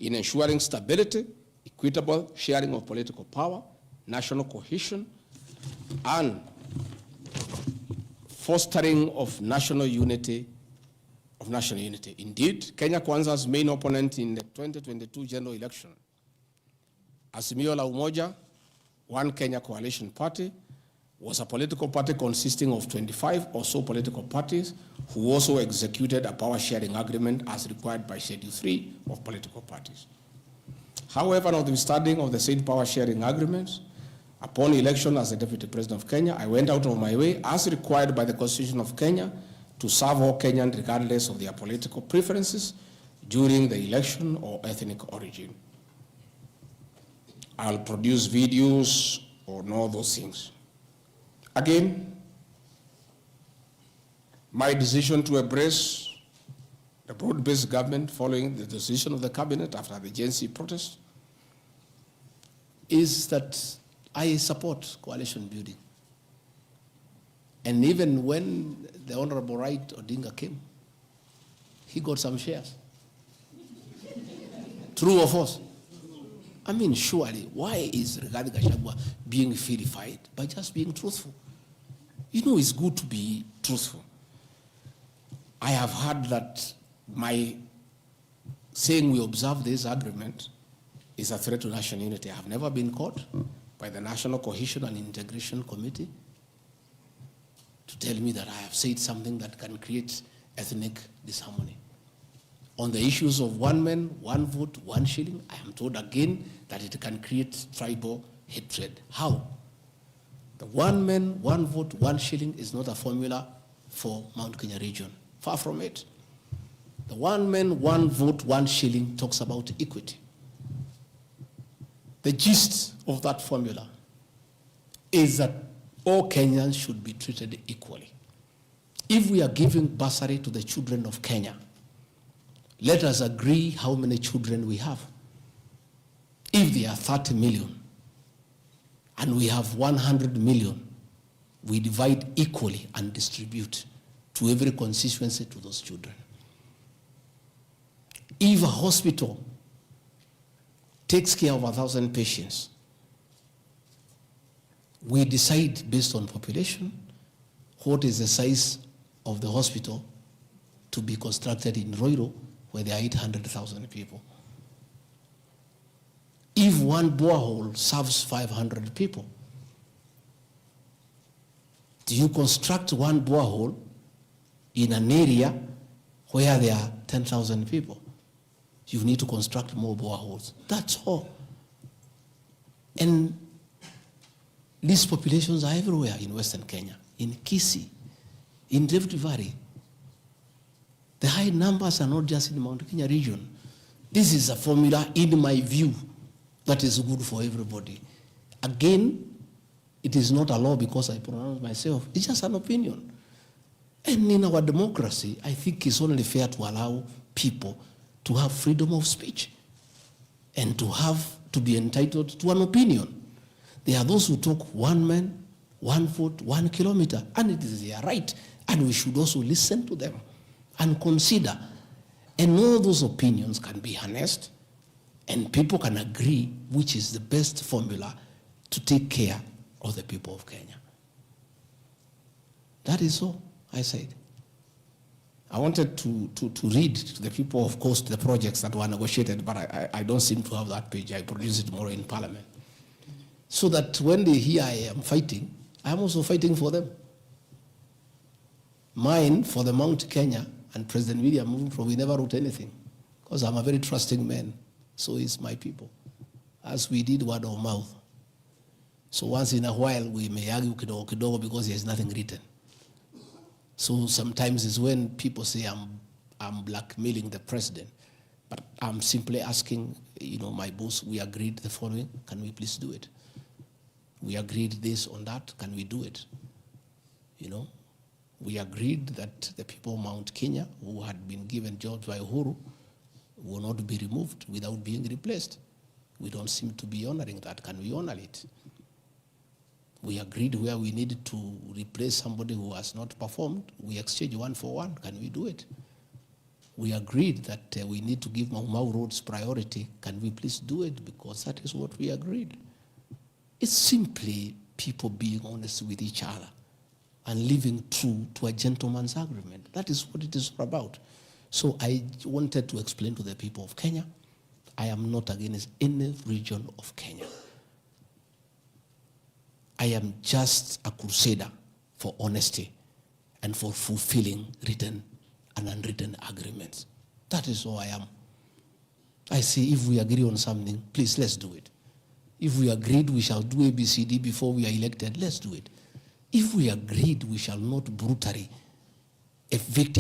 in ensuring stability, equitable sharing of political power, national cohesion, and fostering of national unity. Indeed, Kenya Kwanza's main opponent in the 2022 general election, Azimio la Umoja, One Kenya Coalition Party, was a political party consisting of 25 or so political parties who also executed a power-sharing agreement as required by Schedule 3 of political parties. However, notwithstanding of the said power-sharing agreements, upon election as the Deputy President of Kenya, I went out of my way, as required by the Constitution of Kenya, to serve all Kenyans regardless of their political preferences during the election or ethnic origin. I'll produce videos on all those things. Again, my decision to embrace the broad-based government following the decision of the cabinet after the Gen Z protest is that I support coalition building. And even when the Honorable Right Odinga came, he got some shares. True or false? I mean, surely, why is Rigathi Gachagua being vilified by just being truthful? You know, it's good to be truthful. I have heard that my saying we observe this agreement is a threat to national unity. I have never been caught by the National Cohesion and Integration Committee to tell me that I have said something that can create ethnic disharmony. On the issues of one man, one vote, one shilling, I am told again that it can create tribal hatred. How? The one man, one vote, one shilling is not a formula for Mount Kenya region. Far from it. The one man, one vote, one shilling talks about equity. The gist of that formula is that all Kenyans should be treated equally. If we are giving bursary to the children of Kenya, let us agree how many children we have. If there are 30 million and we have 100 million, we divide equally and distribute to every constituency to those children. If a hospital takes care of 1,000 patients, we decide based on population what is the size of the hospital to be constructed in Ruto, where there are 800,000 people. If one borehole serves 500 people, do you construct one borehole in an area where there are 10,000 people? You need to construct more boreholes. That's all. And these populations are everywhere in Western Kenya, in Kisii, in Rift Valley. The high numbers are not just in the Mount Kenya region. This is a formula, in my view, that is good for everybody. Again, it is not a law because I pronounce myself. It's just an opinion. And in our democracy, I think it's only fair to allow people to have freedom of speech and to be entitled to an opinion. There are those who talk one man, one vote, 1 kilometer, and it is their right. And we should also listen to them and consider. And all those opinions can be harnessed and people can agree which is the best formula to take care of the people of Kenya. That is all I said. I wanted to read to the people, of course, the projects that were negotiated, but I don't seem to have that page. I produce it tomorrow in Parliament. So that when they hear I am fighting, I am also fighting for them. Mine, for the Mount Kenya, and President William Ruto, we never wrote anything, because I'm a very trusting man. So is my people, as we did word of mouth. So once in a while, we may argue kidogo kidogo because there's nothing written. So sometimes it's when people say I'm blackmailing the president, but I'm simply asking, my boss, we agreed the following, can we please do it? We agreed this on that, can we do it? We agreed that the people of Mount Kenya who had been given jobs by Uhuru will not be removed without being replaced. We don't seem to be honoring that. Can we honor it? We agreed where we needed to replace somebody who has not performed, we exchange 1 for 1. Can we do it? we agreed that we need to give Mau Mau roads priority. Can we please do it? Because that is what we agreed. It's simply people being honest with each other and living true to a gentleman's agreement. That is what it is about. So I wanted to explain to the people of Kenya, I am not against any region of Kenya. I am just a crusader for honesty and for fulfilling written and unwritten agreements. That is all I am. I say if we agree on something, please let's do it. If we agreed we shall do ABCD before we are elected, let's do it. If we agreed we shall not brutally evict